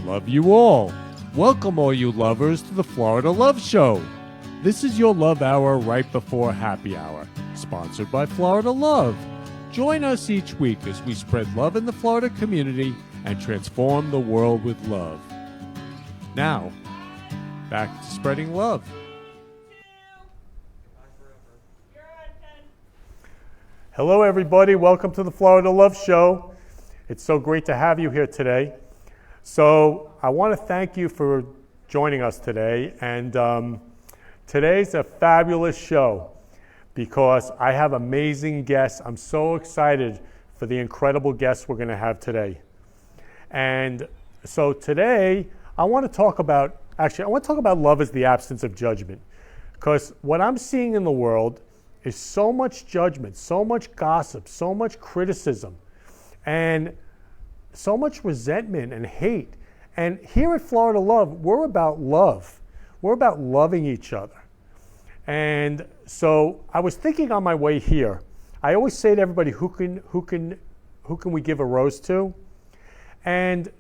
love you all. Welcome all you lovers to the Florida Love Show. This is your love hour right before happy hour, sponsored by Florida Love. Join us each week as we spread love in the Florida community and transform the world with love. Now, back to spreading love. Hello everybody, welcome to the Florida Love Show. It's so great to have you here today. So I want to thank you for joining us today, and today's a fabulous show because I have amazing guests. I'm so excited for the incredible guests we're going to have today. And so today I want to talk about love as the absence of judgment, because what I'm seeing in the world is so much judgment, so much gossip, so much criticism, and so much resentment and hate. And here at Florida Love, we're about love. We're about loving each other. And so I was thinking on my way here, I always say to everybody, who can we give a rose to? And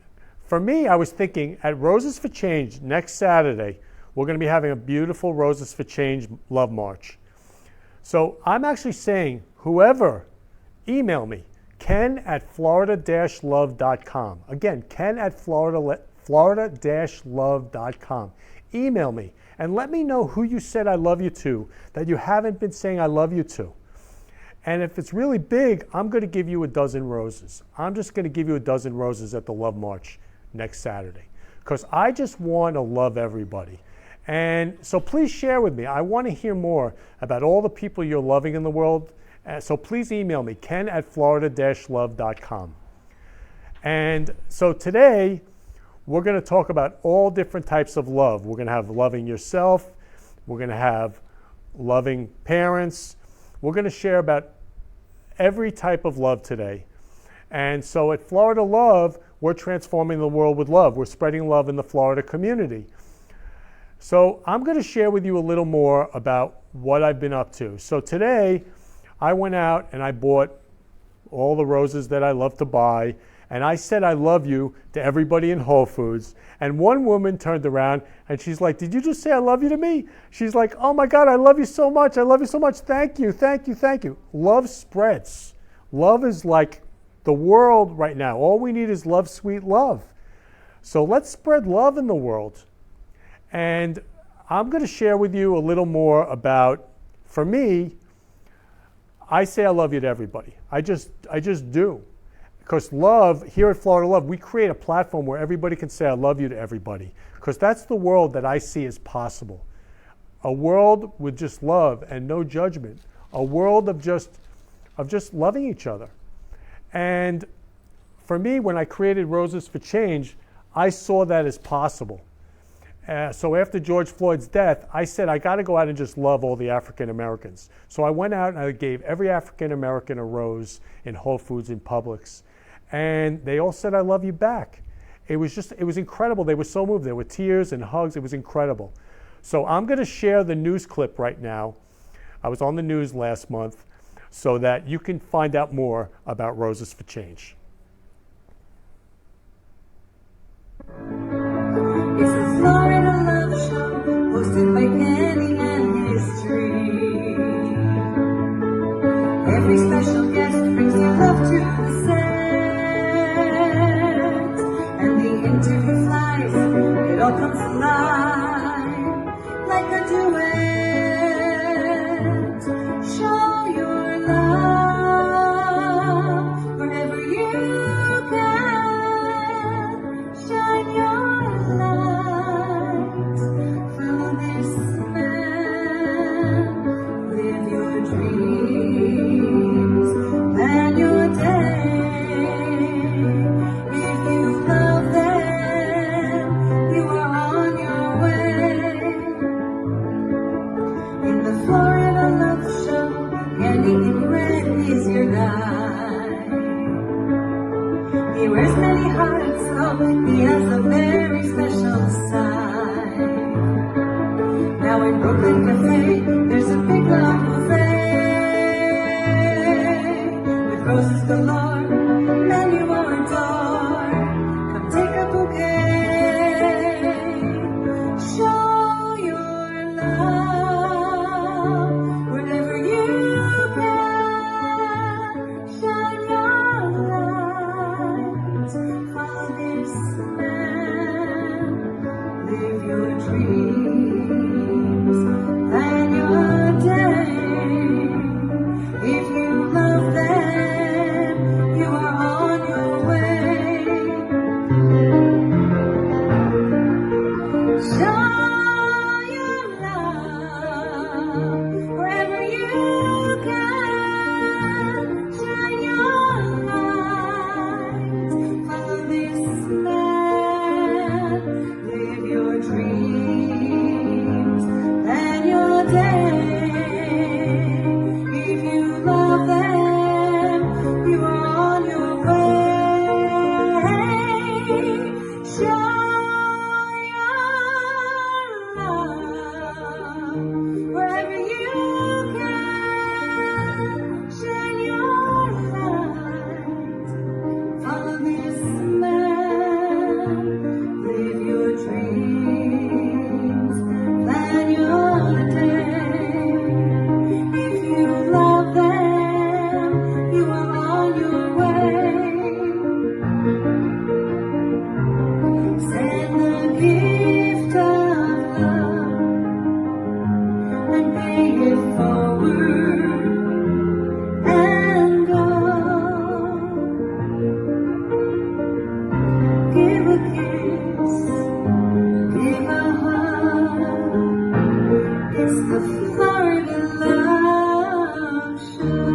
for me, I was thinking at Roses for Change next Saturday, we're going to be having a beautiful Roses for Change Love March. So I'm actually saying, whoever, email me, ken@florida-love.com. Again, ken@florida-love.com. Email me and let me know who you said I love you to that you haven't been saying I love you to. And if it's really big, I'm going to give you a dozen roses. I'm just going to give you a dozen roses at the Love March next Saturday, because I just want to love everybody. And so please share with me. I want to hear more about all the people you're loving in the world. So please email me, ken@florida-love.com. And so today, we're going to talk about all different types of love. We're going to have loving yourself. We're going to have loving parents. We're going to share about every type of love today. And so at Florida Love, we're transforming the world with love. We're spreading love in the Florida community. So I'm going to share with you a little more about what I've been up to. So today, I went out and I bought all the roses that I love to buy, and I said I love you to everybody in Whole Foods. And one woman turned around and she's like, "Did you just say I love you to me?" She's like, "Oh my God, I love you so much. I love you so much. Thank you, thank you, thank you." Love spreads. Love is like the world right now. All we need is love, sweet love. So let's spread love in the world. And I'm going to share with you a little more about, for me, I say I love you to everybody. I just do. Because love, here at Florida Love, we create a platform where everybody can say I love you to everybody. Because that's the world that I see as possible. A world with just love and no judgment. A world of just loving each other. And for me, when I created Roses for Change, I saw that as possible. So after George Floyd's death, I said, I got to go out and just love all the African Americans. So I went out and I gave every African American a rose in Whole Foods and Publix. And they all said, I love you back. It was incredible. They were so moved. There were tears and hugs. It was incredible. So I'm going to share the news clip right now. I was on the news last month so that you can find out more about Roses for Change. It's a Florida Love Show, hosted by Kenny and History. Every special guest brings you love to the set, and the interview flies, it all comes alive, like a duet. Show your love wherever you can, shine your he wears many hearts, so he has a very special side. Now in Brooklyn Cafe, there's a big long buffet with roses galore, men you will adore. Come take a bouquet. the Florida Love Show.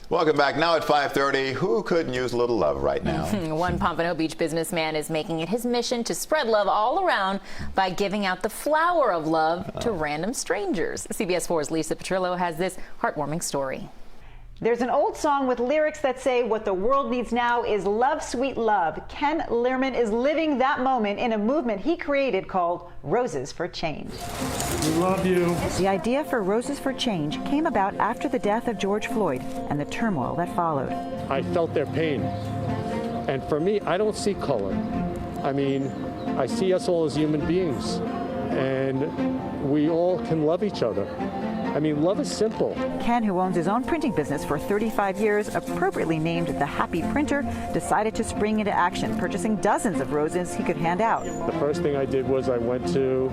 Welcome back. Now at 5:30, who couldn't use a little love right now? One Pompano Beach businessman is making it his mission to spread love all around by giving out the flower of love to random strangers. CBS 4's Lisa Petrillo has this heartwarming story. There's an old song with lyrics that say what the world needs now is love, sweet love. Ken Lehrman is living that moment in a movement he created called Roses for Change. We love you. The idea for Roses for Change came about after the death of George Floyd and the turmoil that followed. I felt their pain. And for me, I don't see color. I mean, I see us all as human beings. And we all can love each other. I mean, love is simple. Ken, who owns his own printing business for 35 years, appropriately named the Happy Printer, decided to spring into action, purchasing dozens of roses he could hand out. The first thing I did was I went to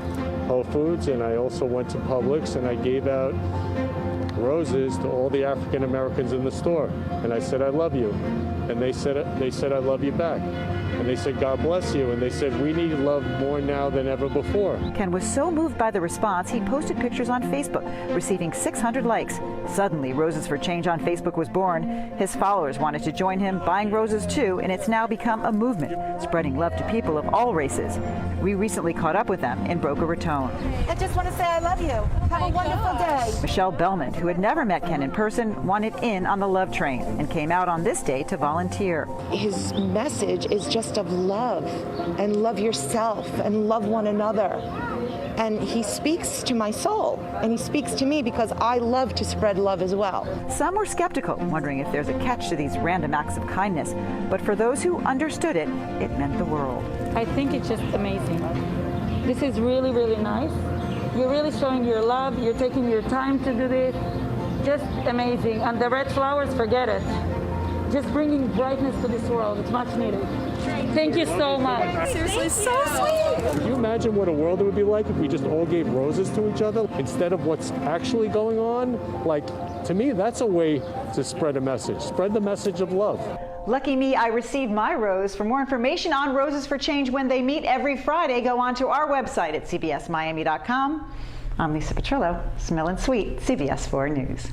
Whole Foods and I also went to Publix and I gave out roses to all the African Americans in the store. And I said, I love you. And they said, I love you back. And they said, God bless you. And they said, we need love more now than ever before. Ken was so moved by the response, he posted pictures on Facebook, receiving 600 likes. Suddenly, Roses for Change on Facebook was born. His followers wanted to join him, buying roses too, and it's now become a movement, spreading love to people of all races. We recently caught up with them in Boca Raton. I just want to say I love you. Have a wonderful day. Michelle Bellman, who had never met Ken in person, wanted in on the love train and came out on this day to volunteer. His message is just of love, and love yourself, and love one another. And he speaks to my soul, and he speaks to me because I love to spread love as well. Some were skeptical, wondering if there's a catch to these random acts of kindness. But for those who understood it, it meant the world. I think it's just amazing. This is really, really nice. You're really showing your love. You're taking your time to do this. Just amazing. And the red flowers, forget it. Just bringing brightness to this world. It's much needed. Thank you so much. Seriously, so sweet. Can you imagine what a world it would be like if we just all gave roses to each other instead of what's actually going on? Like, to me, that's a way to spread a message. Spread the message of love. Lucky me, I received my rose. For more information on Roses for Change when they meet every Friday, go on to our website at cbsmiami.com. I'm Lisa Petrillo, smelling sweet, CBS 4 News.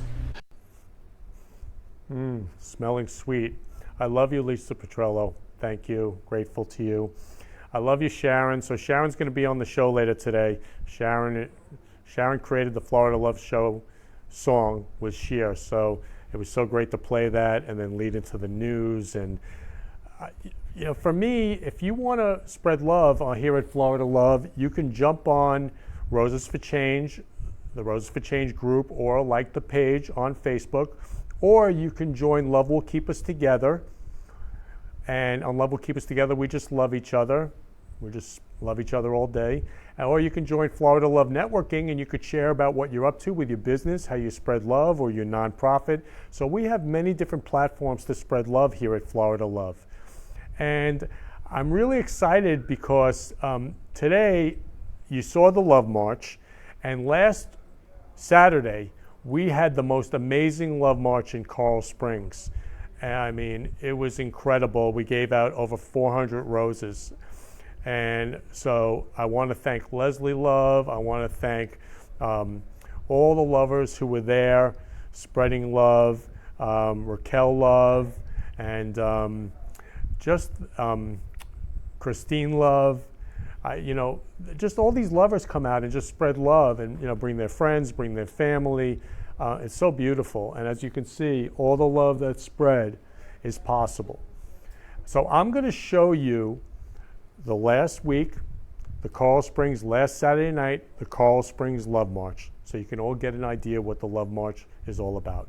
Smelling sweet. I love you, Lisa Petrillo. Thank you. Grateful to you. I love you, Sharon. So Sharon's going to be on the show later today. Sharon created the Florida Love Show song with Cher. So it was so great to play that and then lead into the news. And you know, for me, if you want to spread love here at Florida Love, you can jump on Roses for Change, the Roses for Change group, or like the page on Facebook, or you can join Love Will Keep Us Together. And on Love Will Keep Us Together, we just love each other. We just love each other all day. Or you can join Florida Love Networking, and you could share about what you're up to with your business, how you spread love, or your nonprofit. So we have many different platforms to spread love here at Florida Love. And I'm really excited because today you saw the Love March, and last Saturday we had the most amazing Love March in Coral Springs. I mean, it was incredible. We gave out over 400 roses. And so I want to thank Leslie Love. I want to thank all the lovers who were there spreading love, Raquel Love, and Christine Love. Just all these lovers come out and just spread love and, bring their friends, bring their family. It's so beautiful. And as you can see, all the love that's spread is possible. So I'm going to show you the last week, the Coral Springs, last Saturday night, the Coral Springs Love March. So you can all get an idea what the Love March is all about.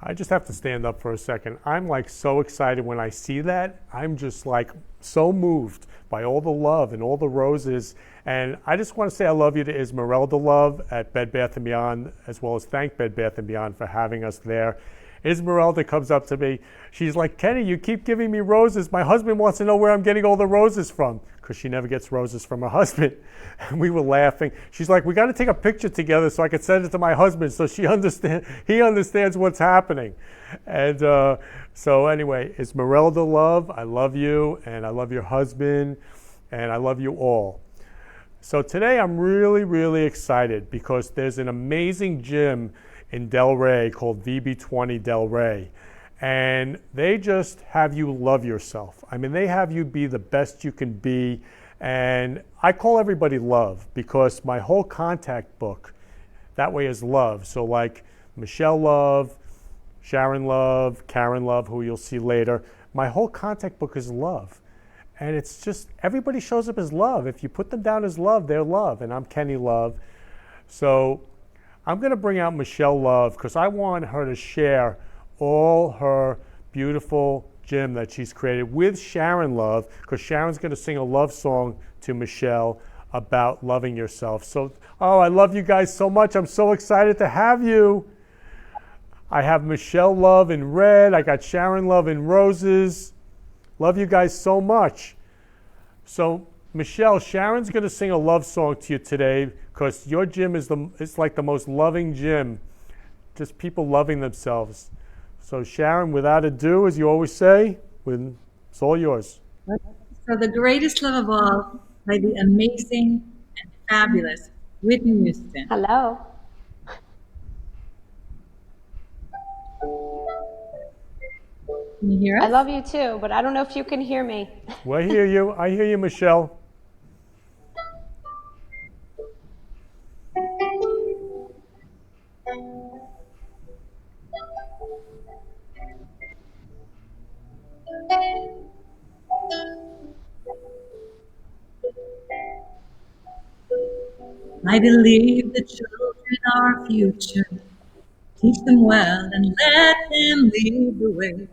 I just have to stand up for a second. I'm like so excited when I see that. I'm just like so moved by all the love and all the roses. And I just want to say I love you to Esmeralda Love at Bed Bath & Beyond, as well as thank Bed Bath & Beyond for having us there. Esmeralda comes up to me. She's like, Kenny, you keep giving me roses. My husband wants to know where I'm getting all the roses from, because she never gets roses from her husband. And we were laughing. She's like, we got to take a picture together so I can send it to my husband so he understands what's happening. And so anyway, Esmeralda Love, I love you, and I love your husband, and I love you all. So today I'm really, really excited because there's an amazing gym in Delray called VB20 Delray. And they just have you love yourself. I mean, they have you be the best you can be. And I call everybody Love because my whole contact book that way is Love. So like Michelle Love, Sharon Love, Karyn Love, who you'll see later, my whole contact book is Love. And it's just, everybody shows up as Love. If you put them down as Love, they're Love. And I'm Kenny Love. So I'm going to bring out Michelle Love because I want her to share all her beautiful gym that she's created with Sharon Love, because Sharon's going to sing a love song to Michelle about loving yourself. So, I love you guys so much. I'm so excited to have you. I have Michelle Love in red. I got Sharon Love in roses. Love you guys so much. So, Michelle, Sharon's going to sing a love song to you today because your gym is it's like the most loving gym. Just people loving themselves. So Sharon, without ado, as you always say, it's all yours. So the greatest love of all by the amazing and fabulous Whitney Houston. Hello. Can you hear us? I love you too, but I don't know if you can hear me. Well, I hear you. I hear you, Michelle. I believe the children are our future. Teach them well and let them lead the way.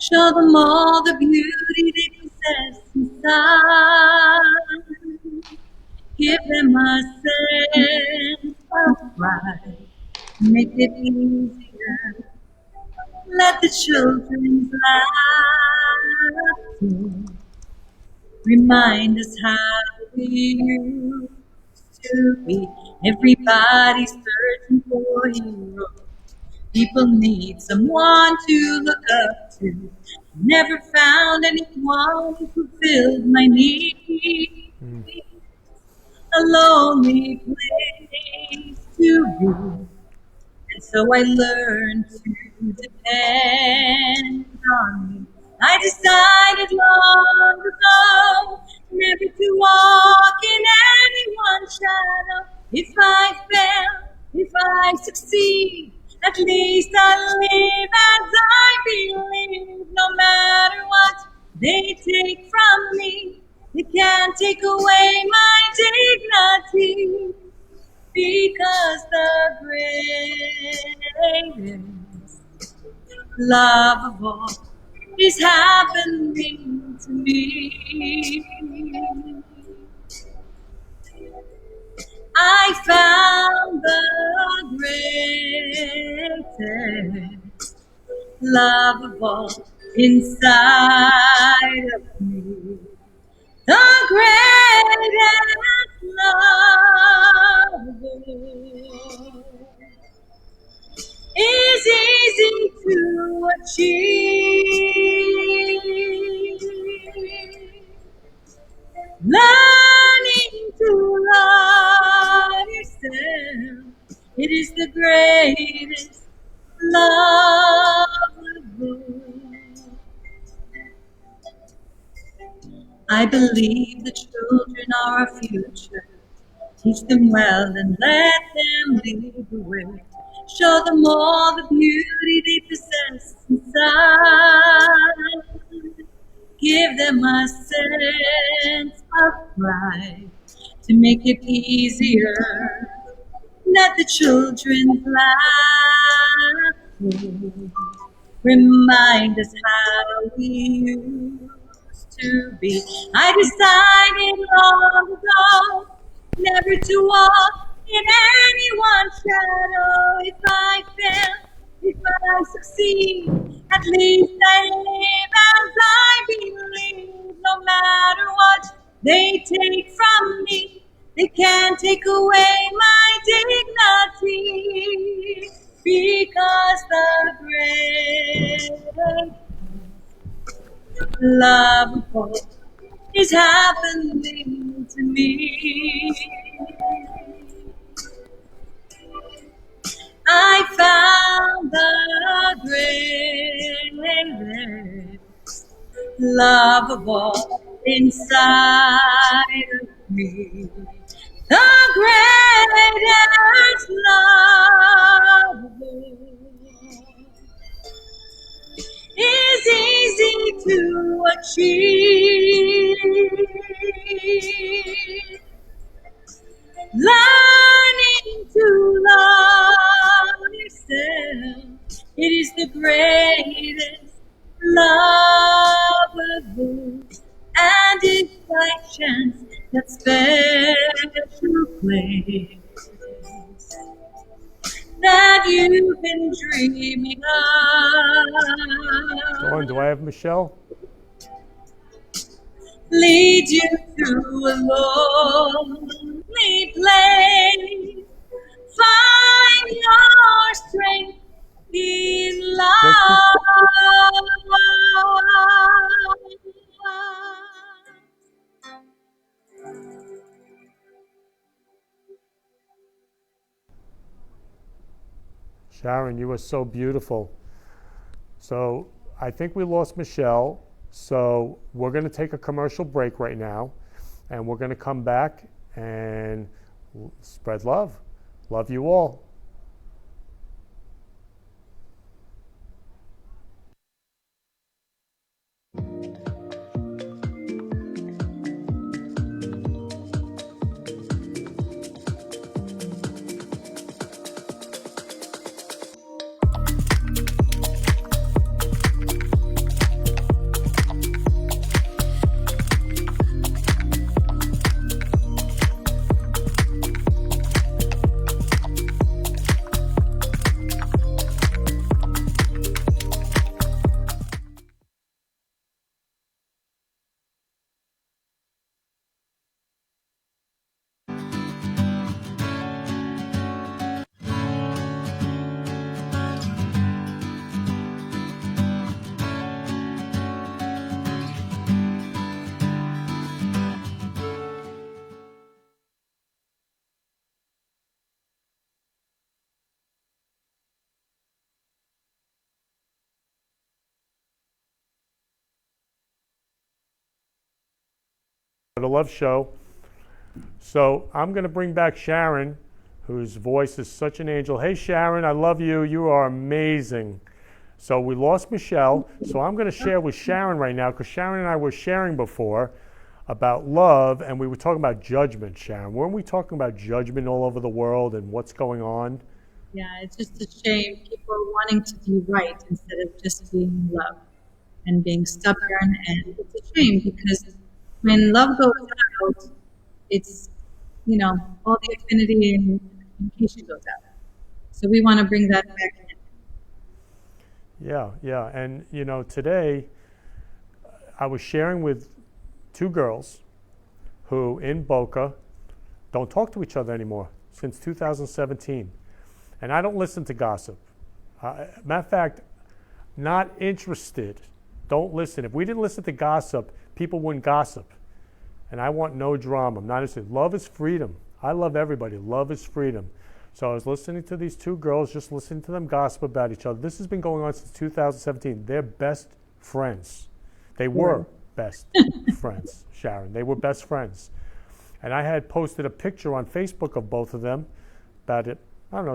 Show them all the beauty they possess inside. Give them a sense of pride. Make it easier. Let the children's laughter remind us how we used to be. Everybody's searching for heroes. People need someone to look up to. Never found anyone who fulfilled my need. A lonely place to be. And so I learned to depend on me. I decided long ago never to walk in anyone's shadow. If I fail, if I succeed, at least I'll live as I believe. No matter what they take from me, they can't take away my dignity. Because the greatest love of all is happening to me. I found the greatest love of all inside of me. The greatest love of all is easy to achieve. Learning to love yourself, it is the greatest love of all. I believe the children are our future. Teach them well and let them lead the way. Show them all the beauty they possess inside. Give them a sense of pride to make it easier. Let the children laugh. remind us how we used to be. I decided long ago never to walk in anyone's shadow. If I fail, if I succeed, at least I live as I believe. No matter what they take from me, they can't take away my dignity, because the greatest love of all is happening to me. I found the greatest love of all inside of me. The greatest love of all is easy to achieve. Learning to love yourself, it is the greatest love of all. And if by chance that special place that you've been dreaming Dawn, of do I have Michelle? leads you to a lonely place, find your strength in love. Sharon, you are so beautiful. So I think we lost Michelle. So we're going to take a commercial break right now, and we're going to come back and spread love. Love you all. The Love Show. So I'm going to bring back Sharon, whose voice is such an angel. Hey, Sharon, I love you. You are amazing. So we lost Michelle. So I'm going to share with Sharon right now, because Sharon and I were sharing before about love, and we were talking about judgment, Sharon. Weren't we talking about judgment all over the world and what's going on? Yeah, it's just a shame. People are wanting to be right instead of just being love and being stubborn. And it's a shame because when love goes out, it's, all the affinity and communication goes out. So we want to bring that back in. Yeah. And, today I was sharing with two girls who in Boca don't talk to each other anymore since 2017. And I don't listen to gossip. Matter of fact, not interested. Don't listen. If we didn't listen to gossip, people wouldn't gossip. And I want no drama. I'm not interested. Love is freedom. I love everybody. Love is freedom. So I was listening to these two girls, just listening to them gossip about each other. This has been going on since 2017. They're best friends. They were best friends, Sharon. They were best friends. And I had posted a picture on Facebook of both of them about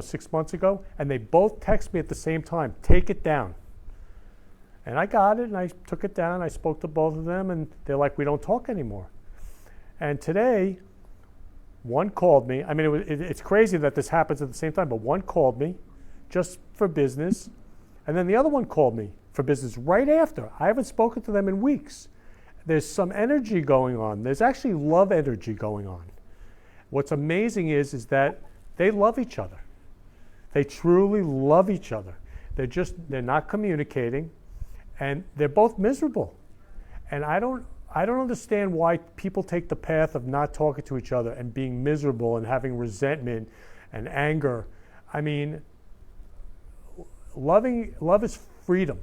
6 months ago. And they both texted me at the same time, take it down. And I got it, and I took it down. I spoke to both of them, and they're like, we don't talk anymore. And today, one called me. I mean, it's crazy that this happens at the same time, but one called me just for business. And then the other one called me for business right after. I haven't spoken to them in weeks. There's some energy going on. There's actually love energy going on. What's amazing is that they love each other. They truly love each other. They're not communicating, and they're both miserable. And I don't understand why people take the path of not talking to each other and being miserable and having resentment and anger. I mean, love is freedom,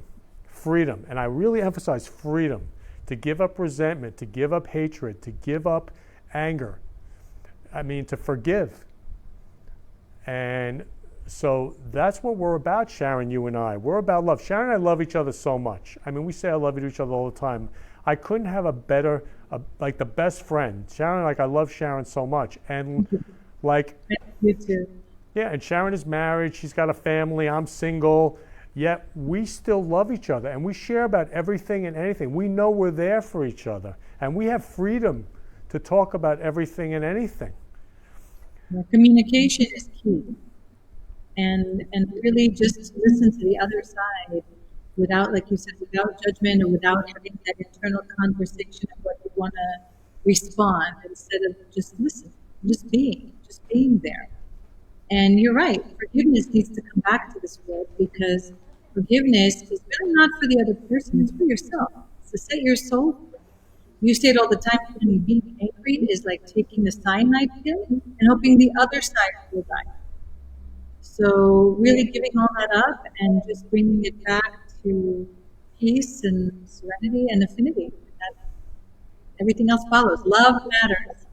and I really emphasize freedom, to give up resentment, to give up hatred, to give up anger. I mean, to forgive. And so that's what we're about, Sharon, you and I. We're about love. Sharon and I love each other so much. I mean, we say I love you to each other all the time. I couldn't have a better, like the best friend. Sharon, like I love Sharon so much. And like, You too. yeah, and Sharon is married. She's got a family. I'm single. Yet we still love each other, and we share about everything and anything. We know we're there for each other, and we have freedom to talk about everything and anything. Well, communication is key, and really just listen to the other side without, like you said, without judgment or without having that internal conversation of what you want to respond, instead of just listening, just being there. And you're right, forgiveness needs to come back to this world, because forgiveness is really not for the other person, it's for yourself. It's to set your soul free. You say it all the time, being angry is like taking the cyanide pill and hoping the other side will die. So really giving all that up and just bringing it back to peace and serenity and affinity. Everything else follows. Love matters.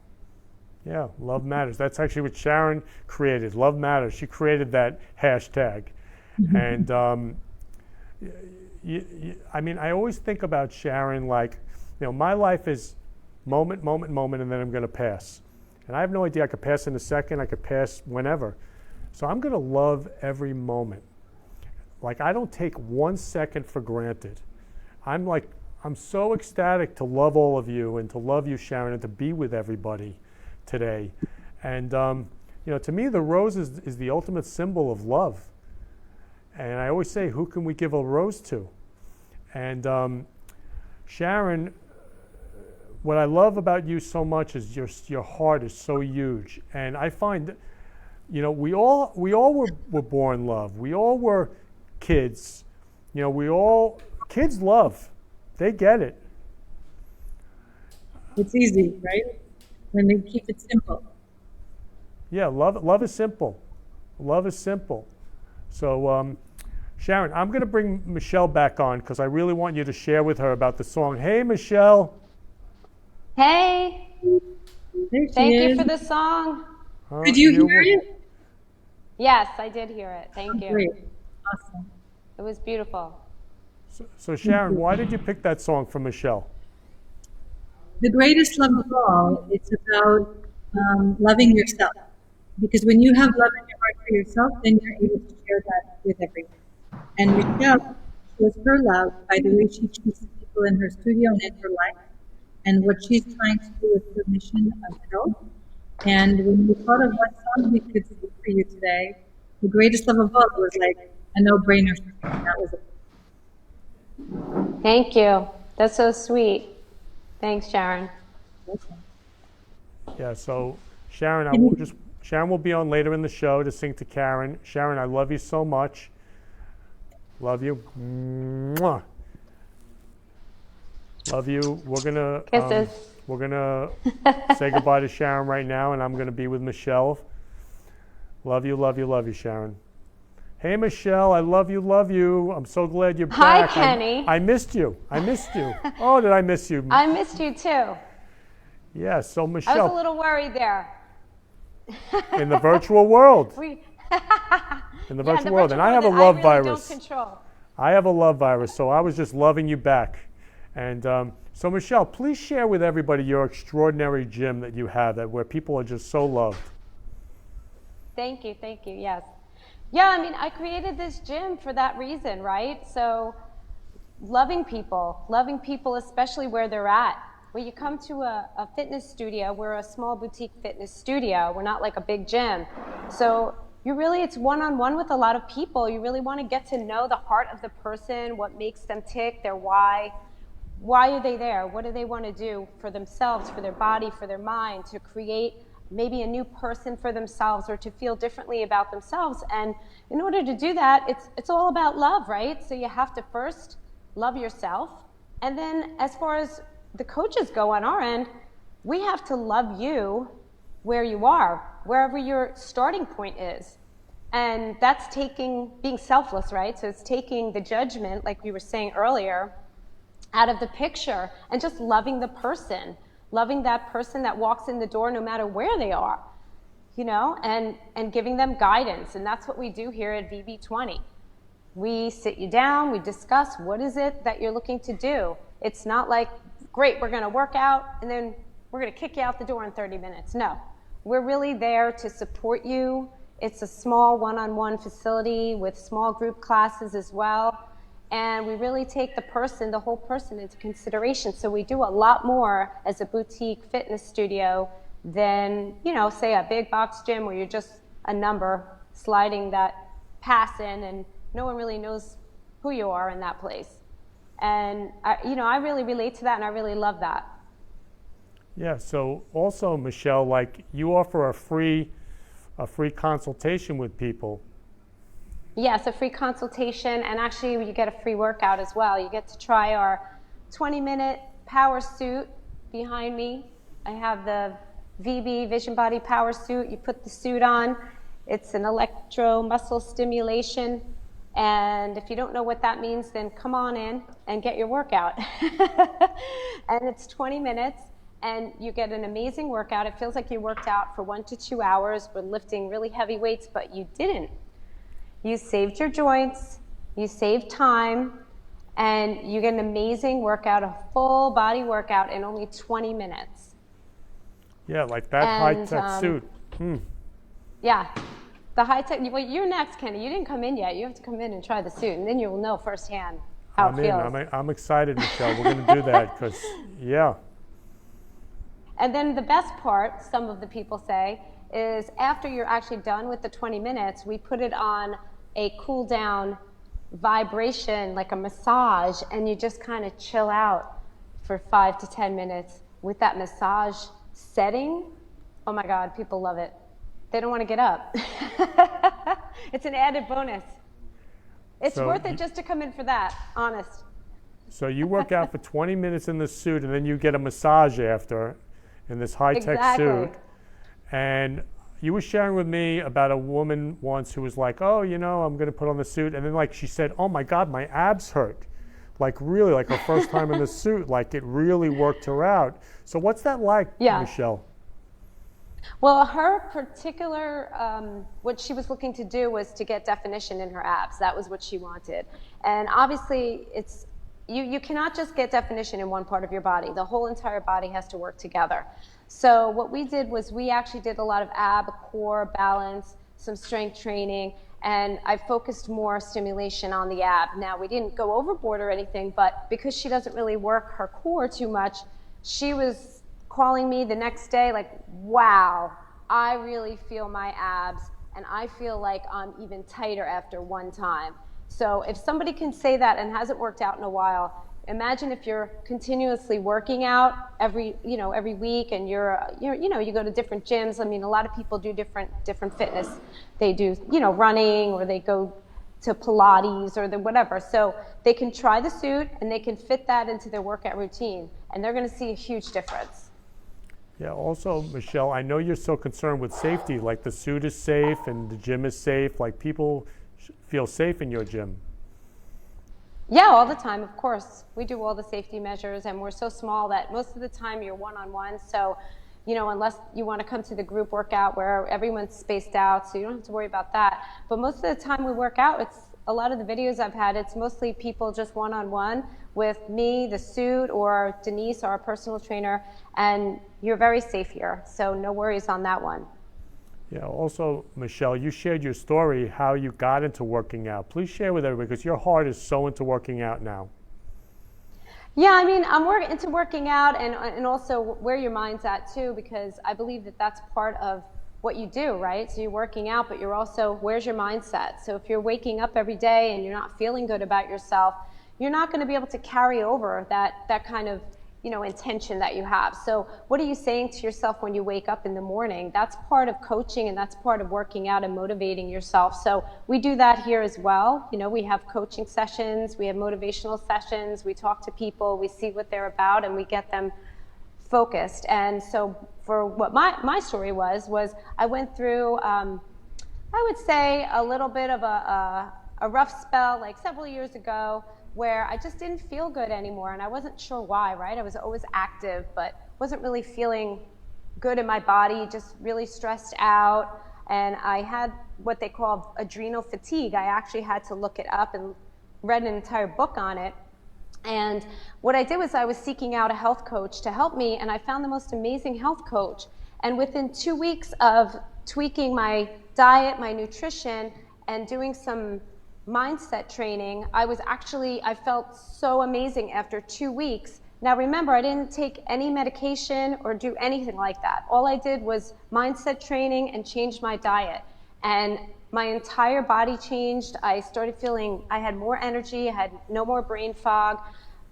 Yeah, love matters. That's actually what Sharon created. Love matters. She created that hashtag. And I mean, I always think about Sharon like, my life is moment, and then I'm going to pass. And I have no idea. I could pass in a second. I could pass whenever. So I'm going to love every moment. Like, I don't take 1 second for granted. I'm so ecstatic to love all of you and to love you, Sharon, and to be with everybody today. And to me, the rose is the ultimate symbol of love. And I always say, who can we give a rose to? And Sharon, what I love about you so much is your heart is so huge. And I find, we all were born love. We all were kids. Kids love. They get it. It's easy, right? When they keep it simple. Yeah, love is simple. Love is simple. So, Sharon, I'm going to bring Michelle back on because I really want you to share with her about the song. Hey, Michelle. Hey. Thank you for the song. Did you hear it? Yes, I did hear it. Thank you. Great. Awesome. It was beautiful. So Sharon, why did you pick that song for Michelle? The greatest love of all, it's about loving yourself. Because when you have love in your heart for yourself, then you're able to share that with everyone. And Michelle shows her love by the way she treats the people in her studio and in her life, and what she's trying to do with her mission of health. And when we thought of what song we could sing for you today, the greatest love of all was like a no-brainer. That was it. Thank you. That's so sweet. Thanks, Sharon. Yeah, so Sharon, Sharon will be on later in the show to sing to Karyn. Sharon, I love you so much. Love you. Mwah. Love you. We're gonna say goodbye to Sharon right now, and I'm gonna be with Michelle. Love you, Sharon. Hey, Michelle, I love you. I'm so glad you're back. Hi, Kenny. I missed you. Oh, did I miss you? I missed you too. Yeah, so Michelle. I was a little worried there. In the virtual world. In the Yeah, virtual world. And I have a love virus. Don't control. I have a love virus, so I was just loving you back. And so Michelle, please share with everybody your extraordinary gym that you have, where people are just so loved. Thank you, yes. Yeah, I mean, I created this gym for that reason, right? So loving people especially where they're at. When you come to a fitness studio, we're a small boutique fitness studio. We're not like a big gym. So it's one-on-one with a lot of people. You really want to get to know the heart of the person, what makes them tick, their why. Why are they there? What do they want to do for themselves, for their body, for their mind, to create maybe a new person for themselves or to feel differently about themselves? And in order to do that, it's all about love, right? So you have to first love yourself. And then as far as the coaches go on our end, we have to love you where you are, wherever your starting point is. And that's being selfless, right? So it's taking the judgment, like we were saying earlier, out of the picture and just loving the person, loving that person that walks in the door no matter where they are, and giving them guidance. And that's what we do here at VB20. We sit you down, we discuss what is it that you're looking to do. It's not like, great, we're going to work out and then we're going to kick you out the door in 30 minutes. No, we're really there to support you. It's a small one-on-one facility with small group classes as well. And we really take the whole person into consideration. So we do a lot more as a boutique fitness studio than, say a big box gym where you're just a number sliding that pass in and no one really knows who you are in that place. And I really relate to that and I really love that. Yeah, so also, Michelle, like you offer a free consultation with people. Yes, a free consultation, and actually you get a free workout as well. You get to try our 20-minute power suit behind me. I have the VB Vision Body Power Suit. You put the suit on. It's an electro-muscle stimulation, and if you don't know what that means, then come on in and get your workout. And it's 20 minutes, and you get an amazing workout. It feels like you worked out for 1 to 2 hours. We're lifting really heavy weights, but you didn't. You saved your joints, you saved time, and you get an amazing workout, a full body workout in only 20 minutes. Yeah, like that high-tech suit. Yeah, the high-tech. Well, you're next, Kenny. You didn't come in yet. You have to come in and try the suit, and then you will know firsthand how it feels. I'm excited, Michelle. We're going to do that because, yeah. And then the best part, some of the people say, is after you're actually done with the 20 minutes, we put it on a cool down vibration, like a massage, and you just kind of chill out for 5 to 10 minutes with that massage setting. Oh my God, people love it. They don't want to get up. It's an added bonus. It's worth it just to come in for that, honest. So you work out for 20 minutes in the suit and then you get a massage after in this high-tech suit. And you were sharing with me about a woman once who was like, oh, I'm going to put on the suit. And then like she said, oh my God, my abs hurt. Like really, like her first time in the suit, like it really worked her out. So what's that like, Michelle? Well, her particular, what she was looking to do was to get definition in her abs. That was what she wanted. And obviously you cannot just get definition in one part of your body. The whole entire body has to work together. So what we did was we actually did a lot of ab, core, balance, some strength training, and I focused more stimulation on the ab. Now, we didn't go overboard or anything, but because she doesn't really work her core too much, she was calling me the next day like, wow, I really feel my abs, and I feel like I'm even tighter after one time. So if somebody can say that and hasn't worked out in a while, imagine if you're continuously working out every week, and you go to different gyms. I mean, a lot of people do different fitness. They do, running, or they go to Pilates or whatever. So they can try the suit and they can fit that into their workout routine, and they're going to see a huge difference. Yeah, also, Michelle, I know you're so concerned with safety, like the suit is safe and the gym is safe, like people feel safe in your gym. Yeah, all the time, of course. We do all the safety measures, and we're so small that most of the time you're one-on-one. So, unless you want to come to the group workout where everyone's spaced out, so you don't have to worry about that. But most of the time we work out, it's a lot of the videos I've had, it's mostly people just one-on-one with me, the suit, or Denise, our personal trainer, and you're very safe here. So no worries on that one. Yeah, also, Michelle, you shared your story, how you got into working out. Please share with everybody, because your heart is so into working out now. Yeah, I mean, I'm into working out and also where your mind's at too, because I believe that that's part of what you do, right? So you're working out, but you're also, where's your mindset? So if you're waking up every day and you're not feeling good about yourself, you're not going to be able to carry over that kind of, intention that you have. So what are you saying to yourself when you wake up in the morning? That's part of coaching, and that's part of working out and motivating yourself. So we do that here as well. We have coaching sessions, we have motivational sessions, we talk to people, we see what they're about, and we get them focused. And so for what my story was I went through, I would say, a little bit of a rough spell, like several years ago, where I just didn't feel good anymore, and I wasn't sure why, right? I was always active, but wasn't really feeling good in my body, just really stressed out, and I had what they call adrenal fatigue. I actually had to look it up and read an entire book on it. And what I did was I was seeking out a health coach to help me, and I found the most amazing health coach. And within 2 weeks of tweaking my diet, my nutrition, and doing some mindset training, I felt so amazing after 2 weeks. Now remember, I didn't take any medication or do anything like that. All I did was mindset training and changed my diet. And my entire body changed. I started feeling, I had more energy, I had no more brain fog.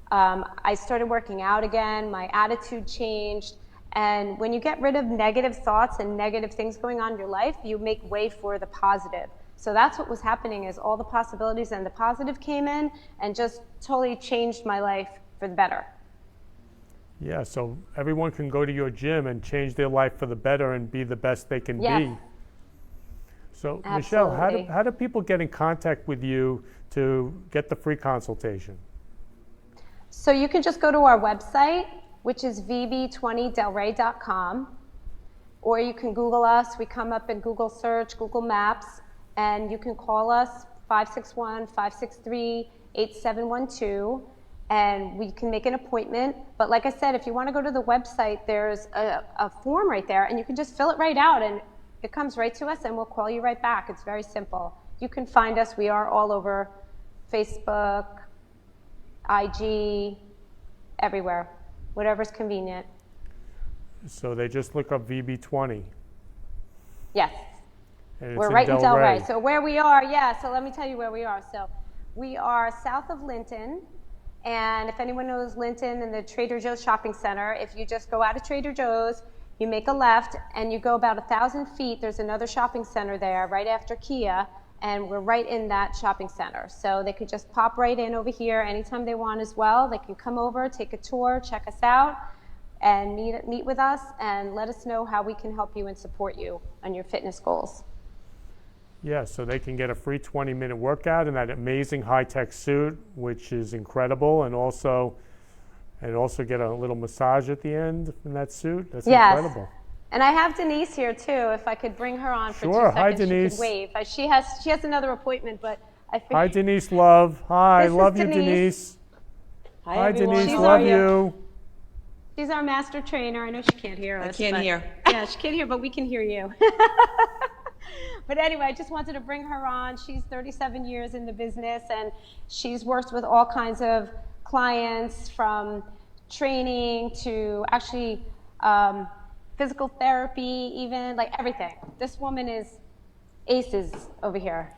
I started working out again, my attitude changed. And when you get rid of negative thoughts and negative things going on in your life, you make way for the positive. So that's what was happening, is all the possibilities and the positive came in and just totally changed my life for the better. Yeah, so everyone can go to your gym and change their life for the better and be the best they can be. So Michelle, how do people get in contact with you to get the free consultation? So you can just go to our website, which is vb20delray.com, or you can Google us. We come up in Google search, Google Maps, and you can call us 561-563-8712, and we can make an appointment. But like I said, if you want to go to the website, there's a form right there, and you can just fill it right out, and it comes right to us, and we'll call you right back. It's very simple. You can find us. We are all over Facebook, IG, everywhere, whatever's convenient. So they just look up VB20. Yes. And We're right in Delray. So where we are, so let me tell you where we are. So we are south of Linton. And if anyone knows Linton and the Trader Joe's shopping center, if you just go out of Trader Joe's, you make a left, and you go about 1,000 feet, there's another shopping center there right after Kia, and we're right in that shopping center. So they could just pop right in over here anytime they want as well. They can come over, take a tour, check us out, and meet with us, and let us know how we can help you and support you on your fitness goals. Yeah, so they can get a free 20-minute workout in that amazing high-tech suit, which is incredible, and also get a little massage at the end in that suit. That's incredible. And I have Denise here too. If I could bring her on for 2 seconds, Hi, Denise. she could wave. She has another appointment, but I figured. Hi, Denise, love. Hi, love you, Denise. Denise. Hi, Denise, She's love you. She's our master trainer. I know she can't hear us. I can't hear. Yeah, she can't hear, but we can hear you. But anyway, I just wanted to bring her on. She's 37 years in the business, and she's worked with all kinds of clients, from training to actually physical therapy, even, like everything. This woman is aces over here.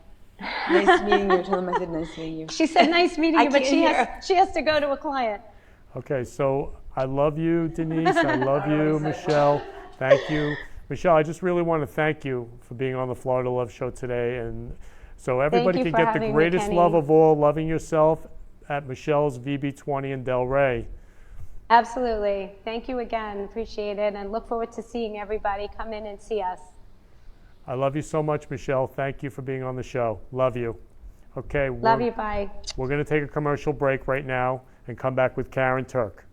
Nice meeting you. Tell them I said nice meeting you. She said nice meeting you, but she has to go to a client. Okay, so I love you, Denise. I love you, Michelle. Thank you. Michelle, I just really want to thank you for being on the Florida Love Show today. And so everybody can get the greatest love of all, loving yourself, at Michelle's VB20 in Delray. Absolutely. Thank you again. Appreciate it. And look forward to seeing everybody come in and see us. I love you so much, Michelle. Thank you for being on the show. Love you. Okay. Love you. Bye. We're going to take a commercial break right now and come back with Karyn, Turk.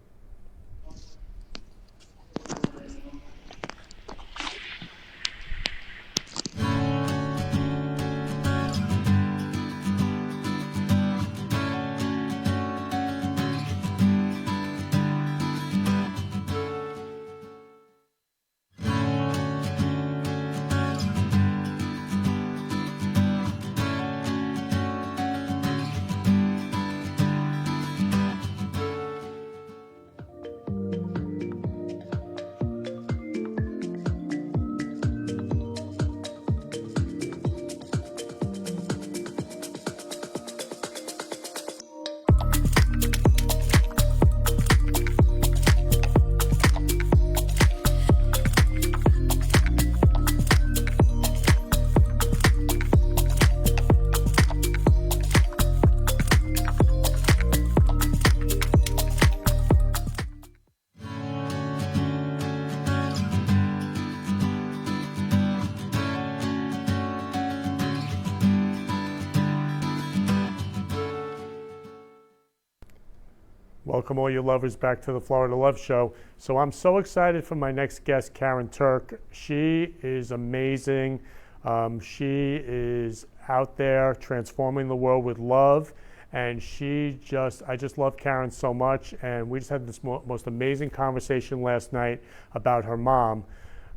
Welcome all your lovers back to the Florida Love Show. So I'm so excited for my next guest, Karyn Turk. She is amazing. She is out there transforming the world with love. And I just love Karyn so much. And we just had this most amazing conversation last night about her mom.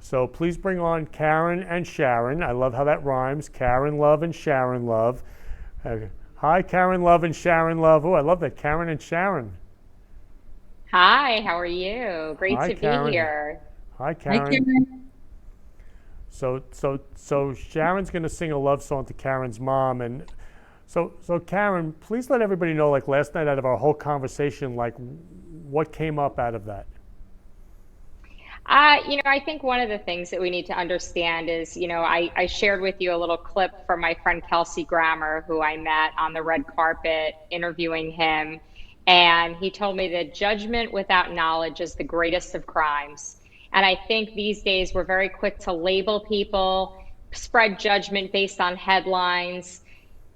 So please bring on Karyn and Sharon. I love how that rhymes. Karyn Love and Sharon Love. Hi, Karyn Love and Sharon Love. Oh, I love that. Karyn and Sharon. Hi, how are you? Great Hi, to Karyn. be here. Hi, Hi, Karyn. Karen. So Sharon's going to sing a love song to Karyn's mom, and so Karyn, please let everybody know, like last night, out of our whole conversation, like what came up out of that. I think one of the things that we need to understand is, I shared with you a little clip from my friend Kelsey Grammer, who I met on the red carpet interviewing him. And he told me that judgment without knowledge is the greatest of crimes. And I think these days we're very quick to label people, spread judgment based on headlines,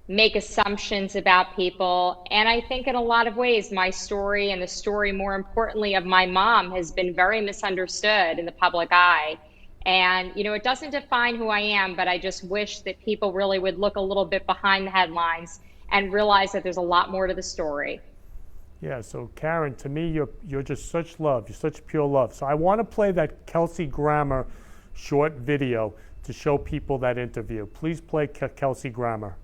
make assumptions about people. And I think in a lot of ways, my story and the story, more importantly, of my mom has been very misunderstood in the public eye. And, it doesn't define who I am, but I just wish that people really would look a little bit behind the headlines and realize that there's a lot more to the story. Yeah, so Karyn, to me, you're just such love. You're such pure love. So I want to play that Kelsey Grammer short video to show people that interview. Please play Kelsey Grammer.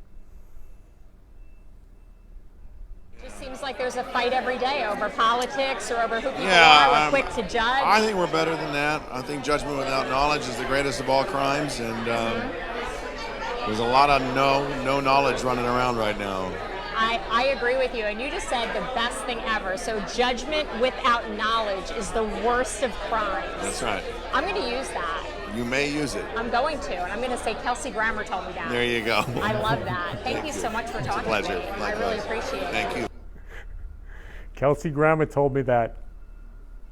It just seems like there's a fight every day over politics or over who people are. We're quick to judge. I think we're better than that. I think judgment without knowledge is the greatest of all crimes, and there's a lot of no knowledge running around right now. I agree with you, and you just said the best thing ever. So judgment without knowledge is the worst of crimes. That's right. I'm going to use that. You may use it. I'm going to, and I'm going to say Kelsey Grammer told me that. There you go. I love that. Thank you so much for talking to me. I really appreciate it. Thank you. Kelsey Grammer told me that.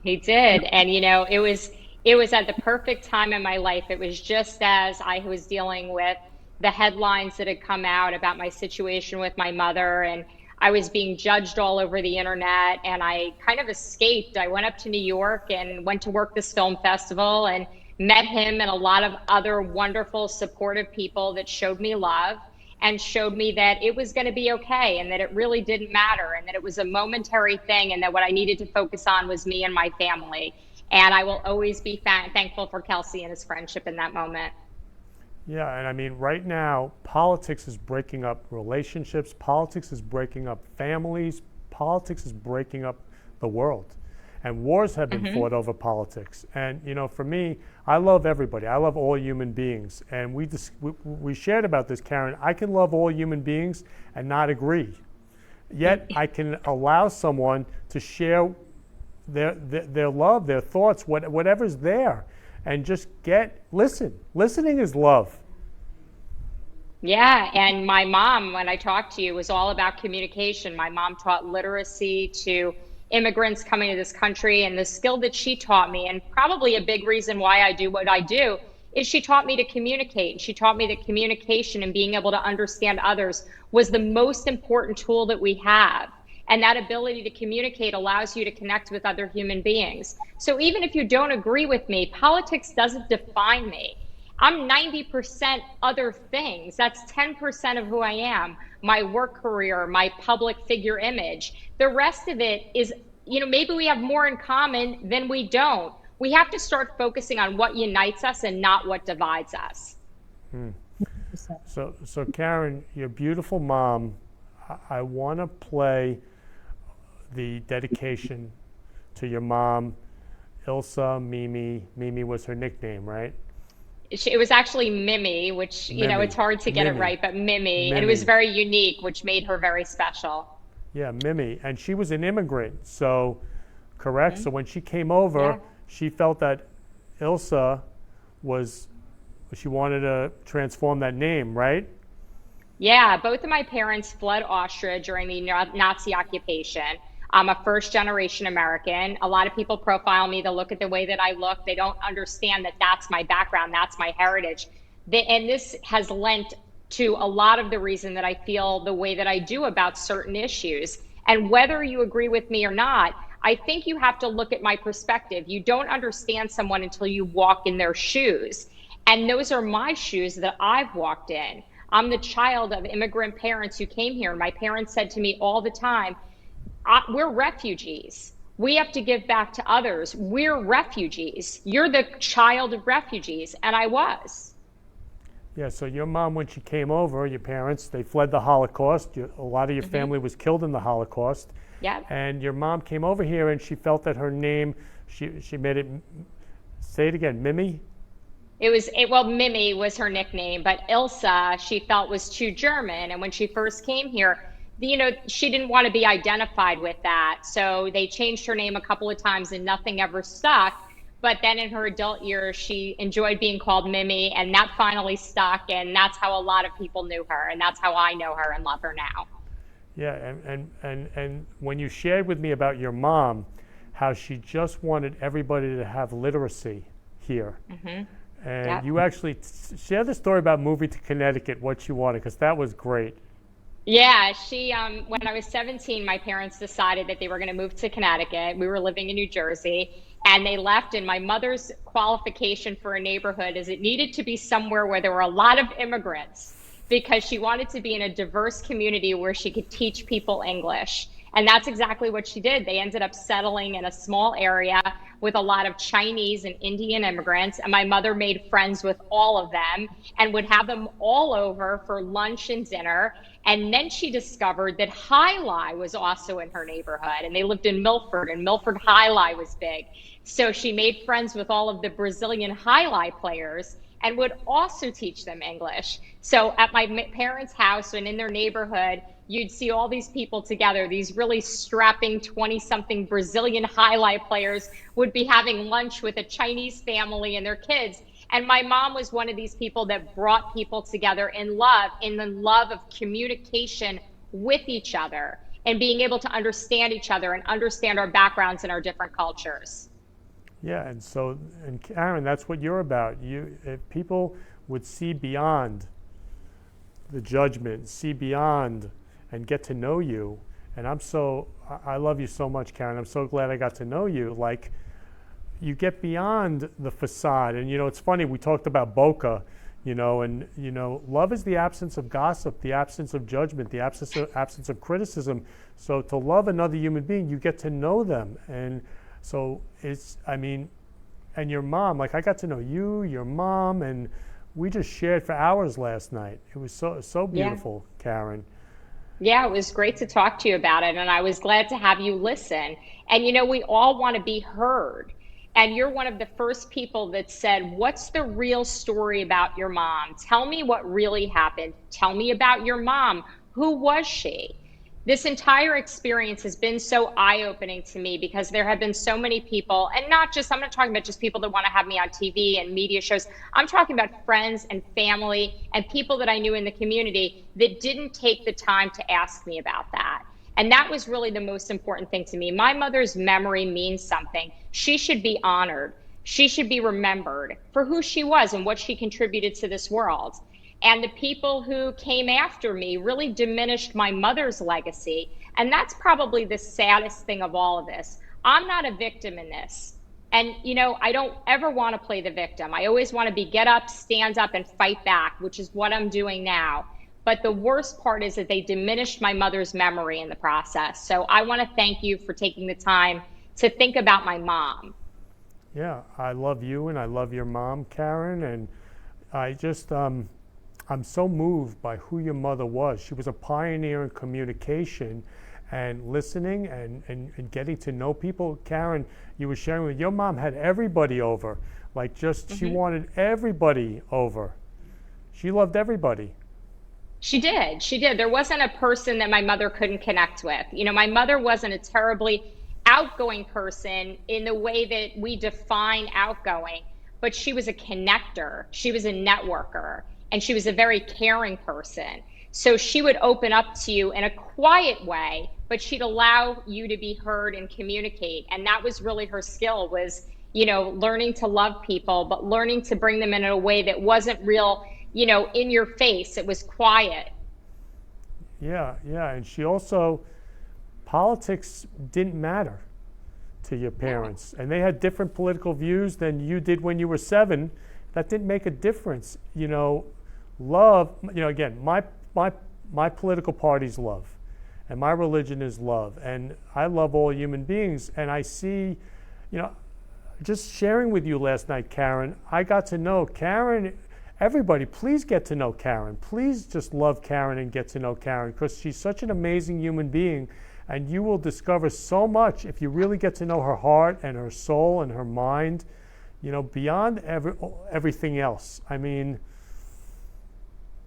He did, and it was at the perfect time in my life. It was just as I was dealing with the headlines that had come out about my situation with my mother, and I was being judged all over the internet, and I kind of escaped. I went up to New York and went to work this film festival and met him and a lot of other wonderful, supportive people that showed me love and showed me that it was going to be okay and that it really didn't matter and that it was a momentary thing and that what I needed to focus on was me and my family. And I will always be thankful for Kelsey and his friendship in that moment. Yeah, and I mean, right now, politics is breaking up relationships, politics is breaking up families, politics is breaking up the world. And wars have been fought over politics. And, for me, I love everybody. I love all human beings. And we shared about this, Karyn. I can love all human beings and not agree. Yet I can allow someone to share their love, their thoughts, whatever's there. And just listen. Listening is love. Yeah, and my mom, when I talked to you, was all about communication. My mom taught literacy to immigrants coming to this country, and the skill that she taught me, and probably a big reason why I do what I do, is she taught me to communicate. She taught me that communication and being able to understand others was the most important tool that we have. And that ability to communicate allows you to connect with other human beings. So even if you don't agree with me, politics doesn't define me. I'm 90% other things. That's 10% of who I am, my work career, my public figure image. The rest of it is, maybe we have more in common than we don't. We have to start focusing on what unites us and not what divides us. So Karyn, your beautiful mom, I want to play the dedication to your mom, Ilsa Mimi. Mimi was her nickname, right? It was actually Mimi, which, it's hard to get it right, but Mimi. And it was very unique, which made her very special. Yeah, Mimi. And she was an immigrant, so correct? So when she came over, she felt that Ilsa she wanted to transform that name, right? Yeah, both of my parents fled Austria during the Nazi occupation. I'm a first-generation American. A lot of people profile me. They look at the way that I look. They don't understand that that's my background. That's my heritage. And this has lent to a lot of the reason that I feel the way that I do about certain issues. And whether you agree with me or not, I think you have to look at my perspective. You don't understand someone until you walk in their shoes. And those are my shoes that I've walked in. I'm the child of immigrant parents who came here. My parents said to me all the time, we're refugees. We have to give back to others. We're refugees. You're the child of refugees. And I was. Yeah, so your mom, when she came over, your parents, they fled the Holocaust. A lot of your family was killed in the Holocaust. Yeah. And your mom came over here and she felt that her name, she made it, say it again, Mimi? Well, Mimi was her nickname, but Ilsa, she felt was too German. And when she first came here, she didn't want to be identified with that. So they changed her name a couple of times and nothing ever stuck. But then in her adult years, she enjoyed being called Mimi, and that finally stuck. And that's how a lot of people knew her. And that's how I know her and love her now. Yeah, and when you shared with me about your mom, how she just wanted everybody to have literacy here. And you actually share the story about moving to Connecticut, what you wanted, because that was great. Yeah, when I was 17, my parents decided that they were going to move to Connecticut. We were living in New Jersey, and they left. And my mother's qualification for a neighborhood is it needed to be somewhere where there were a lot of immigrants, because she wanted to be in a diverse community where she could teach people English. And that's exactly what she did. They ended up settling in a small area with a lot of Chinese and Indian immigrants. And my mother made friends with all of them and would have them all over for lunch and dinner. And then she discovered that High Lie was also in her neighborhood. And they lived in Milford, and Milford High Lie was big. So she made friends with all of the Brazilian High Lie players and would also teach them English. So at my parents' house and in their neighborhood, you'd see all these people together. These really strapping 20-something Brazilian highlight players would be having lunch with a Chinese family and their kids. And my mom was one of these people that brought people together in the love of communication with each other and being able to understand each other and understand our backgrounds and our different cultures. Yeah, and Karyn, that's what you're about. If people would see beyond the judgment, see beyond and get to know you. And I love you so much, Karyn. I'm so glad I got to know you. Like, you get beyond the facade. And, it's funny, we talked about Boca, love is the absence of gossip, the absence of judgment, the absence of criticism. So to love another human being, you get to know them. And so and your mom, like I got to know you, your mom, and we just shared for hours last night. It was so beautiful, Karyn. Yeah, it was great to talk to you about it, and I was glad to have you listen. And we all want to be heard. And you're one of the first people that said, what's the real story about your mom? Tell me what really happened. Tell me about your mom. Who was she? This entire experience has been so eye-opening to me because there have been so many people, and I'm not talking about just people that want to have me on TV and media shows. I'm talking about friends and family and people that I knew in the community that didn't take the time to ask me about that. And that was really the most important thing to me. My mother's memory means something. She should be honored. She should be remembered for who she was and what she contributed to this world. And the people who came after me really diminished my mother's legacy. And that's probably the saddest thing of all of this. I'm not a victim in this. And, I don't ever want to play the victim. I always want to get up, stand up, and fight back, which is what I'm doing now. But the worst part is that they diminished my mother's memory in the process. So I want to thank you for taking the time to think about my mom. Yeah, I love you and I love your mom, Karyn. And I just, I'm so moved by who your mother was. She was a pioneer in communication and listening and getting to know people. Karyn, you were sharing with your mom had everybody over. Like she wanted everybody over. She loved everybody. She did. There wasn't a person that my mother couldn't connect with. My mother wasn't a terribly outgoing person in the way that we define outgoing, but she was a connector. She was a networker. And she was a very caring person. So she would open up to you in a quiet way, but she'd allow you to be heard and communicate. And that was really her skill, was, learning to love people, but learning to bring them in a way that wasn't real, in your face. It was quiet. Yeah. And she also politics didn't matter to your parents, and they had different political views than you did when you were 7. That didn't make a difference. Love, again, my political party's love, and my religion is love, and I love all human beings. And I see, just sharing with you last night, Karyn, I got to know Karyn. Everybody, please get to know Karyn. Please just love Karyn and get to know Karyn, because she's such an amazing human being, and you will discover so much if you really get to know her heart and her soul and her mind, beyond everything else. I mean,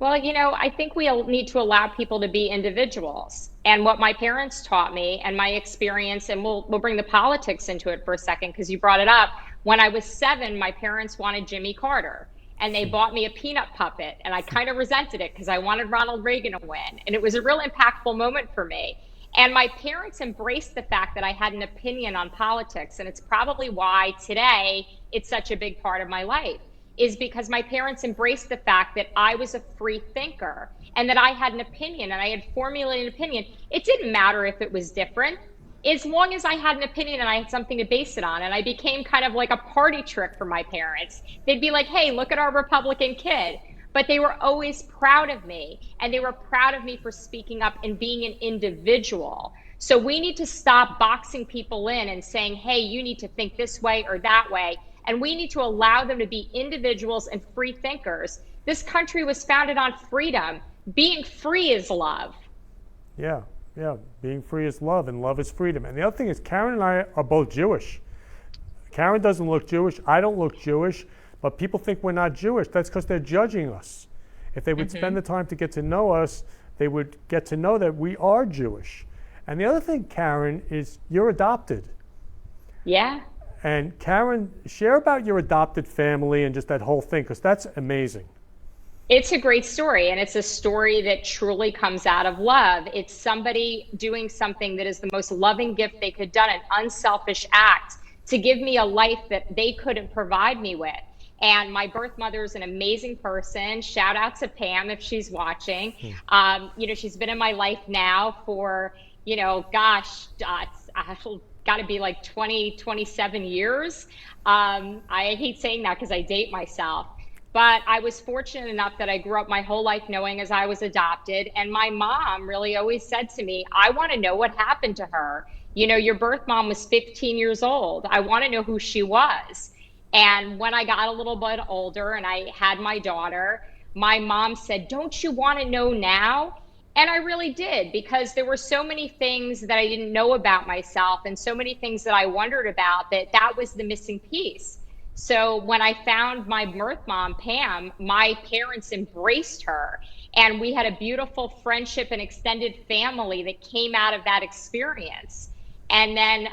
well, I think we need to allow people to be individuals. And what my parents taught me and my experience, and we'll bring the politics into it for a second because you brought it up. When I was 7, my parents wanted Jimmy Carter, and they bought me a peanut puppet, and I kind of resented it because I wanted Ronald Reagan to win. And it was a real impactful moment for me. And my parents embraced the fact that I had an opinion on politics. And it's probably why today it's such a big part of my life, is because my parents embraced the fact that I was a free thinker and that I had an opinion and I had formulated an opinion. It didn't matter if it was different, as long as I had an opinion and I had something to base it on. And I became kind of like a party trick for my parents. They'd be like, hey, look at our Republican kid. But they were always proud of me, and they were proud of me for speaking up and being an individual. So we need to stop boxing people in and saying, hey, you need to think this way or that way. And we need to allow them to be individuals and free thinkers. This country was founded on freedom. Being free is love. Yeah. Being free is love, and love is freedom. And the other thing is, Karyn and I are both Jewish. Karyn doesn't look Jewish. I don't look Jewish. But people think we're not Jewish. That's because they're judging us. If they would spend the time to get to know us, they would get to know that we are Jewish. And the other thing, Karyn, is you're adopted. Yeah. And Karyn, share about your adopted family and just that whole thing, because that's amazing. It's a great story, and it's a story that truly comes out of love. It's somebody doing something that is the most loving gift they could have done, an unselfish act to give me a life that they couldn't provide me with. And my birth mother is an amazing person. Shout out to Pam if she's watching. She's been in my life now for, it's got to be like 27 years. I hate saying that because I date myself. But I was fortunate enough that I grew up my whole life knowing as I was adopted. And my mom really always said to me, I want to know what happened to her. Your birth mom was 15 years old. I want to know who she was. And when I got a little bit older and I had my daughter, my mom said, don't you want to know now? And I really did, because there were so many things that I didn't know about myself and so many things that I wondered about that was the missing piece. So when I found my birth mom, Pam, my parents embraced her, and we had a beautiful friendship and extended family that came out of that experience. And then,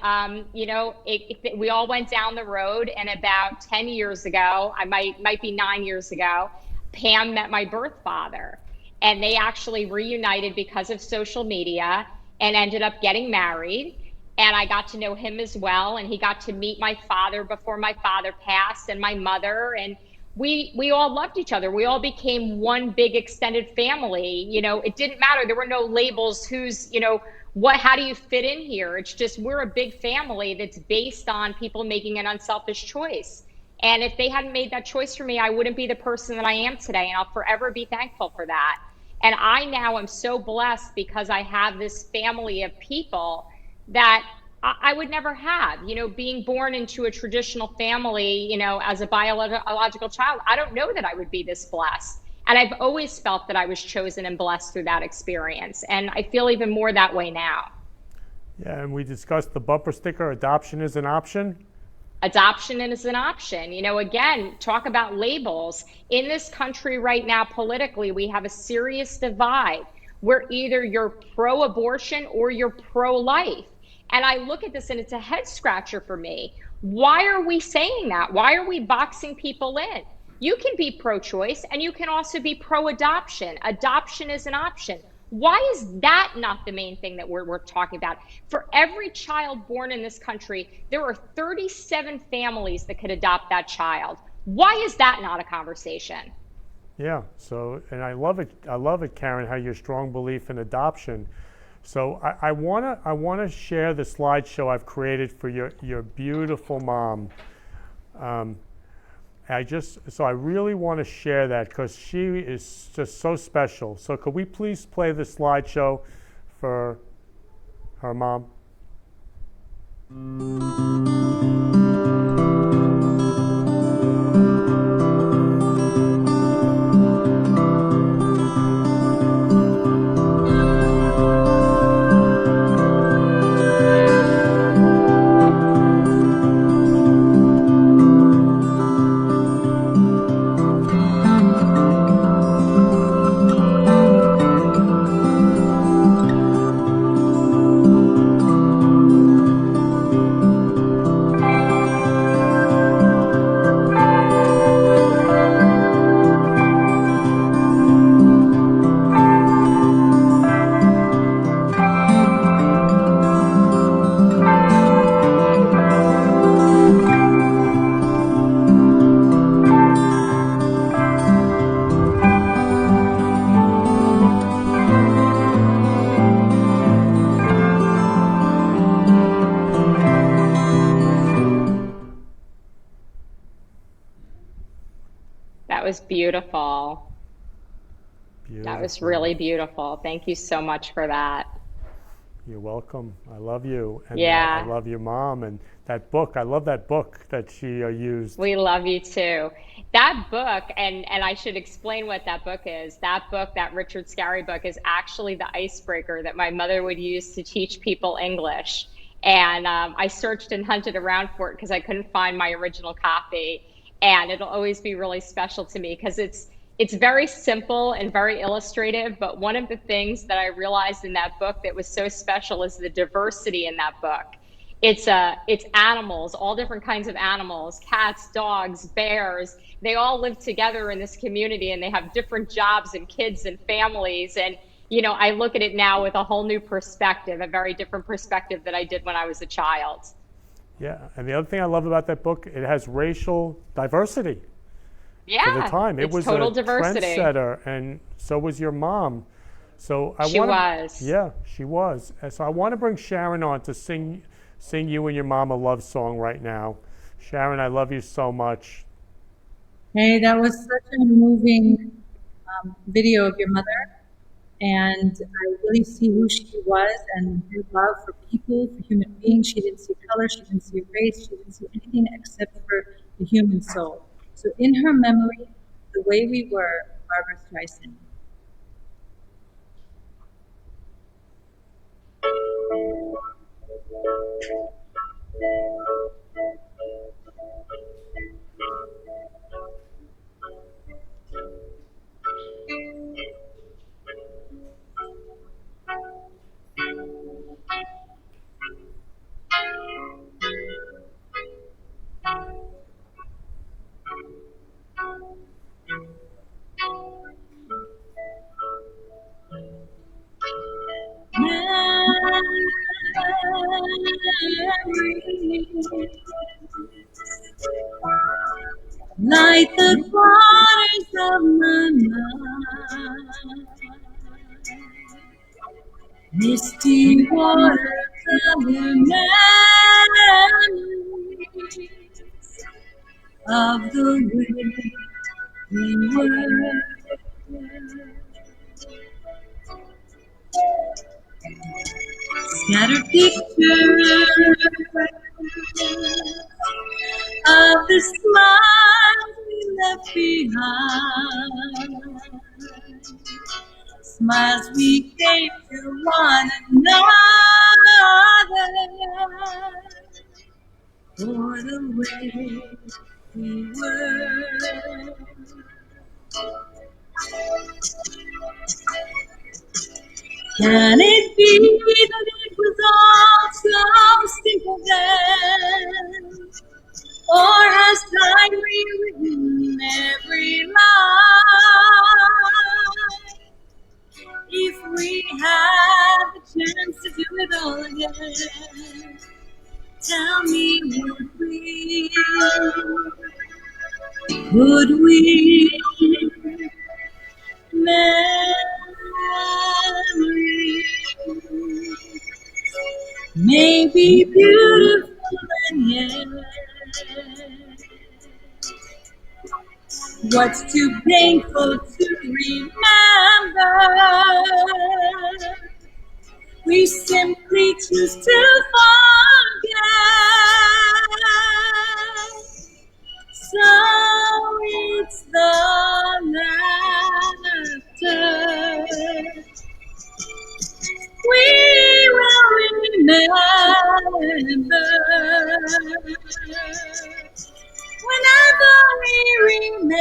we all went down the road, and about 10 years ago, I might be 9 years ago, Pam met my birth father, and they actually reunited because of social media and ended up getting married. And I got to know him as well, and he got to meet my father before my father passed, and my mother, and we all loved each other. We all became one big extended family. It didn't matter. There were no labels. How do you fit in here? It's just, we're a big family that's based on people making an unselfish choice. And if they hadn't made that choice for me, I wouldn't be the person that I am today. And I'll forever be thankful for that. And I now am so blessed because I have this family of people that I would never have. Being born into a traditional family, as a biological child, I don't know that I would be this blessed. And I've always felt that I was chosen and blessed through that experience. And I feel even more that way now. Yeah, and we discussed the bumper sticker, adoption is an option. Adoption is an option. Again, talk about labels. In this country right now, politically, we have a serious divide where either you're pro-abortion or you're pro-life. And I look at this and it's a head scratcher for me. Why are we saying that? Why are we boxing people in? You can be pro-choice and you can also be pro-adoption. Adoption is an option. Why is that not the main thing that we're talking about? For every child born in this country, there are 37 families that could adopt that child. Why is that not a conversation? Yeah, and I love it, Karyn, how your strong belief in adoption. So I wanna share the slideshow I've created for your beautiful mom. I really want to share that because she is just so special. So could we please play the slideshow for her mom? That was beautiful. That was really beautiful. Thank you so much for that. You're welcome. I love you. And Yeah. I love your mom. And that book, I love that book that she used. We love you too. That book, and I should explain what that book is. That book, that Richard Scarry book, is actually the icebreaker that my mother would use to teach people English. And I searched and hunted around for it because I couldn't find my original copy. And it'll always be really special to me because it's very simple and very illustrative. But one of the things that I realized in that book that was so special is the diversity in that book. It's animals, all different kinds of animals, cats, dogs, bears. They all live together in this community and they have different jobs and kids and families. And, you know, I look at it now with a whole new perspective, a very different perspective that I did when I was a child. Yeah, and the other thing I love about that book, it has racial diversity. Yeah, for the time. It was total a diversity. trendsetter, and so was your mom. So She was. Yeah, she was. And so I want to bring Sharon on to sing you and your mom a love song right now. Sharon, I love you so much. Hey, that was such a moving video of your mother. And I really see who she was and her love for people, for human beings. She didn't see color, she didn't see race, she didn't see anything except for the human soul. So in her memory, the way we were, Barbara Streisand. Like the waters of my mind, misty watercolor memories of the way we were. Scattered pictures of the smiles we left behind, smiles we gave to one another, for the way we were. Can it be that it was all so simple then? Or has time rewritten every line? If we had the chance to do it all again, tell me, would we memories may be beautiful and yet what's too painful to remember, we simply choose to forget. So it's the laughter we will remember. Whenever we remember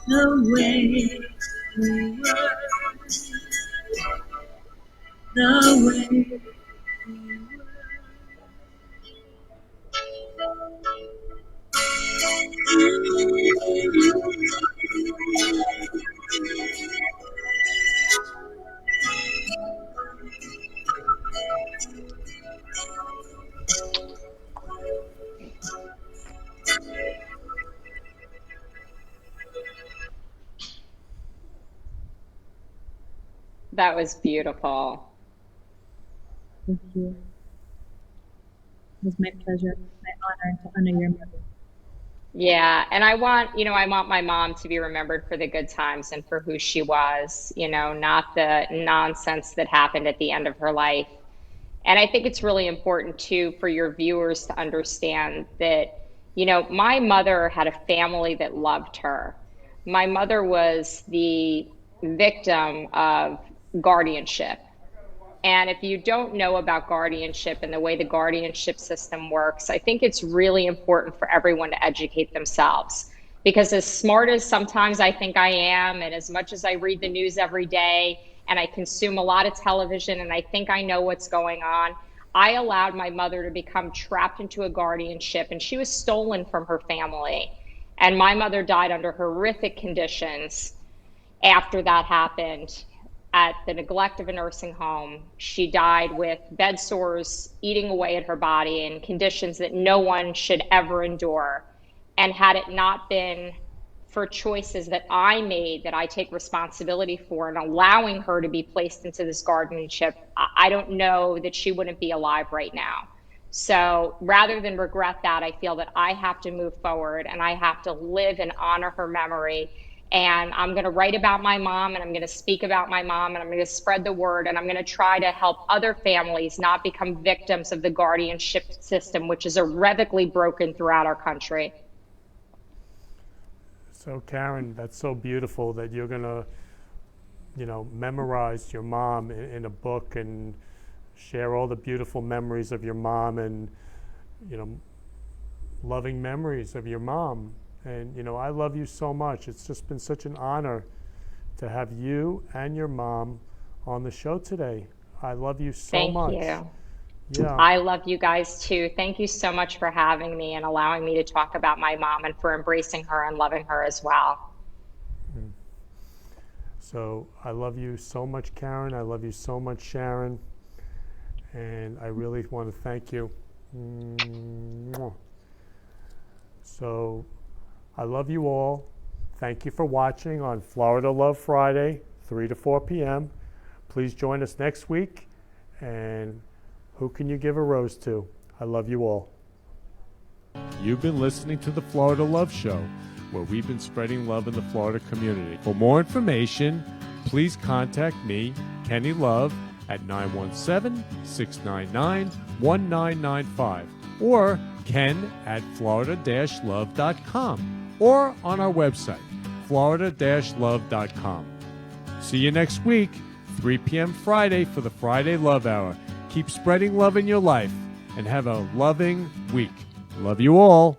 the way we were, the way we were. That was beautiful. Thank you. It was my pleasure, my honor to honor your mother. Yeah, and I want my mom to be remembered for the good times and for who she was, not the nonsense that happened at the end of her life. And I think it's really important too for your viewers to understand that, my mother had a family that loved her. My mother was the victim of guardianship. And if you don't know about guardianship and the way the guardianship system works, I think it's really important for everyone to educate themselves. Because as smart as sometimes I think I am, and as much as I read the news every day, and I consume a lot of television, and I think I know what's going on, I allowed my mother to become trapped into a guardianship, and she was stolen from her family. And my mother died under horrific conditions after that happened. At the neglect of a nursing home. She died with bed sores eating away at her body in conditions that no one should ever endure. And had it not been for choices that I made, that I take responsibility for, and allowing her to be placed into this guardianship, I don't know that she wouldn't be alive right now. So rather than regret that, I feel that I have to move forward and I have to live and honor her memory. And I'm going to write about my mom, and I'm going to speak about my mom, and I'm going to spread the word, and I'm going to try to help other families not become victims of the guardianship system, which is irrevocably broken throughout our country. So Karyn, that's so beautiful that you're going to, memorize your mom in a book and share all the beautiful memories of your mom and, loving memories of your mom. And, I love you so much. It's just been such an honor to have you and your mom on the show today. I love you so much. Thank you. Yeah. I love you guys too. Thank you so much for having me and allowing me to talk about my mom and for embracing her and loving her as well. So I love you so much, Karyn. I love you so much, Sharon. And I really want to thank you. So I love you all. Thank you for watching on Florida Love Friday, 3 to 4 p.m. Please join us next week. And who can you give a rose to? I love you all. You've been listening to the Florida Love Show, where we've been spreading love in the Florida community. For more information, please contact me, Kenny Love, at 917-699-1995 or ken@florida-love.com. or on our website, florida-love.com. See you next week, 3 p.m. Friday for the Friday Love Hour. Keep spreading love in your life and have a loving week. Love you all.